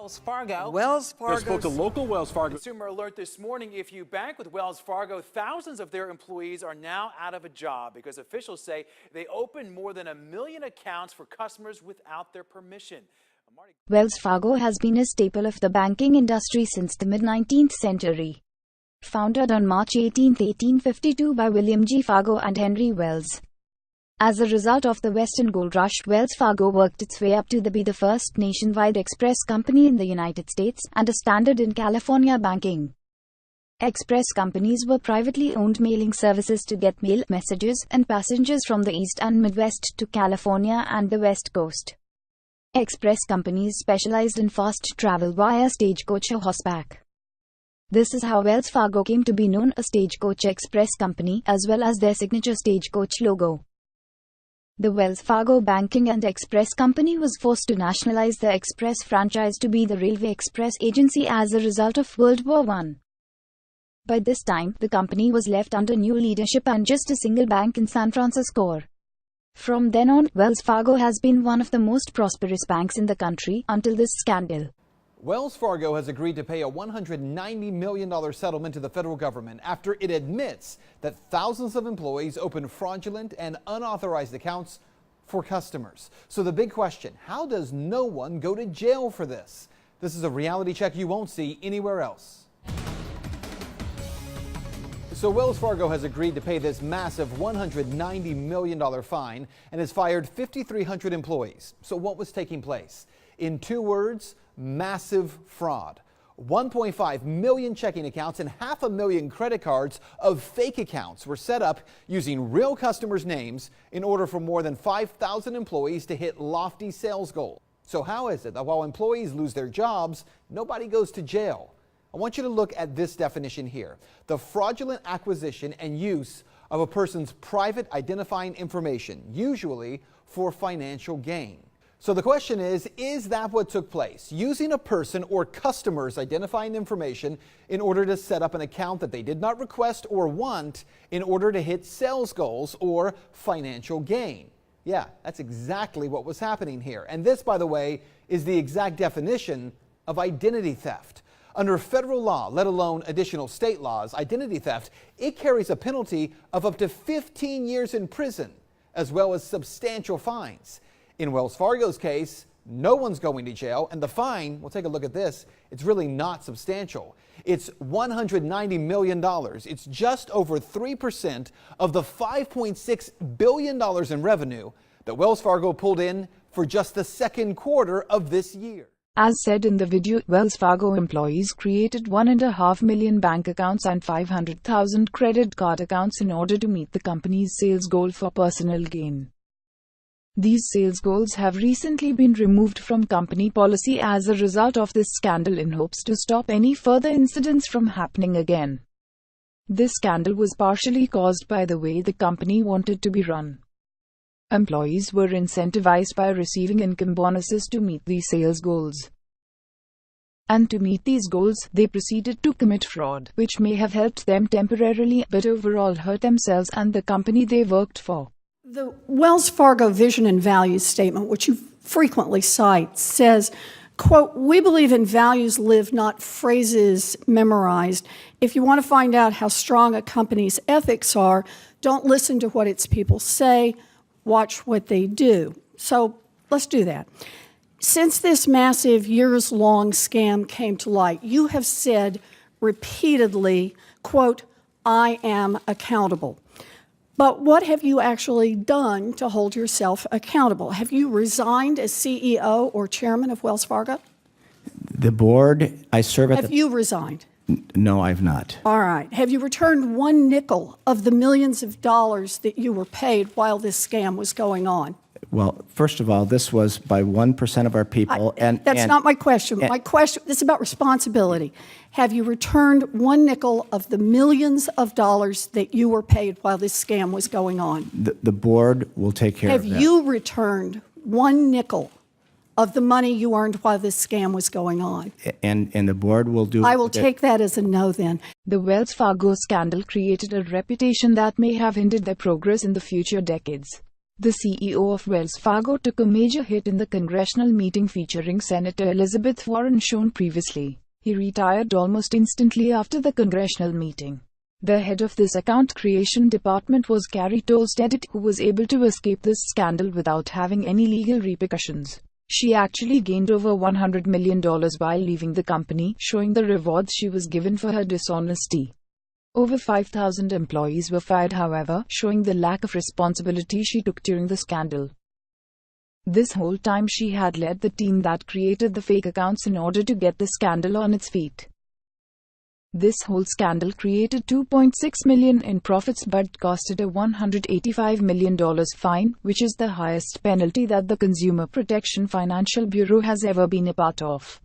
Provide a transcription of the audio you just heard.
Wells Fargo. Wells Fargo spoke to local Wells Fargo. Consumer alert this morning. If you bank with Wells Fargo, thousands of their employees are now out of a job because officials say they opened more than 1 million accounts for customers without their permission. Wells Fargo has been a staple of the banking industry since the mid-19th century. Founded on March 18, 1852 by William G. Fargo and Henry Wells. As a result of the Western Gold Rush, Wells Fargo worked its way up to be the first nationwide express company in the United States, and a standard in California banking. Express companies were privately owned mailing services to get mail, messages, and passengers from the East and Midwest to California and the West Coast. Express companies specialized in fast travel via stagecoach or horseback. This is how Wells Fargo came to be known, a Stagecoach Express company, as well as their signature stagecoach logo. The Wells Fargo Banking and Express Company was forced to nationalize the Express franchise to be the Railway Express Agency as a result of World War I. By this time, the company was left under new leadership and just a single bank in San Francisco. From then on, Wells Fargo has been one of the most prosperous banks in the country until this scandal. Wells Fargo has agreed to pay a $190 million settlement to the federal government after it admits that thousands of employees opened fraudulent and unauthorized accounts for customers. So the big question, how does no one go to jail for this? This is a reality check you won't see anywhere else. So Wells Fargo has agreed to pay this massive $190 million fine and has fired 5,300 employees. So what was taking place? In 2 words, massive fraud. 1.5 million checking accounts and 500,000 credit cards of fake accounts were set up using real customers' names in order for more than 5,000 employees to hit lofty sales goals. So how is it that while employees lose their jobs, nobody goes to jail? I want you to look at this definition here. The fraudulent acquisition and use of a person's private identifying information, usually for financial gain. So the question is that what took place? Using a person or customer's identifying information in order to set up an account that they did not request or want in order to hit sales goals or financial gain. Yeah, that's exactly what was happening here. And this, by the way, is the exact definition of identity theft. Under federal law, let alone additional state laws, identity theft, it carries a penalty of up to 15 years in prison, as well as substantial fines. In Wells Fargo's case, no one's going to jail, and the fine, we'll take a look at this, it's really not substantial. It's $190 million. It's just over 3% of the $5.6 billion in revenue that Wells Fargo pulled in for just the second quarter of this year. As said in the video, Wells Fargo employees created 1.5 million bank accounts and 500,000 credit card accounts in order to meet the company's sales goal for personal gain. These sales goals have recently been removed from company policy as a result of this scandal in hopes to stop any further incidents from happening again. This scandal was partially caused by the way the company wanted to be run. Employees were incentivized by receiving income bonuses to meet these sales goals. And to meet these goals, they proceeded to commit fraud, which may have helped them temporarily, but overall hurt themselves and the company they worked for. The Wells Fargo Vision and Values Statement, which you frequently cite, says, quote, "We believe in values lived, not phrases memorized. If you want to find out how strong a company's ethics are, don't listen to what its people say, watch what they do." So let's do that. Since this massive years-long scam came to light, you have said repeatedly, quote, "I am accountable." But what have you actually done to hold yourself accountable? Have you resigned as CEO or chairman of Wells Fargo? The board, I serve at Have you resigned? No, I've not. All right. Have you returned 1 nickel of the millions of dollars that you were paid while this scam was going on? Well, first of all, this was by 1% of our people. That's not my question. My question is about responsibility. Have you returned 1 nickel of the millions of dollars that you were paid while this scam was going on? The board will take care of that. Have you returned 1 nickel of the money you earned while this scam was going on? And the board will do... I will take that as a no then. The Wells Fargo scandal created a reputation that may have hindered their progress in the future decades. The CEO of Wells Fargo took a major hit in the congressional meeting featuring Senator Elizabeth Warren shown previously. He retired almost instantly after the congressional meeting. The head of this account creation department was Carrie Tolstedt, who was able to escape this scandal without having any legal repercussions. She actually gained over $100 million while leaving the company, showing the rewards she was given for her dishonesty. Over 5,000 employees were fired, however, showing the lack of responsibility she took during the scandal. This whole time she had led the team that created the fake accounts in order to get the scandal on its feet. This whole scandal created $2.6 million in profits but costed a $185 million fine, which is the highest penalty that the Consumer Protection Financial Bureau has ever been a part of.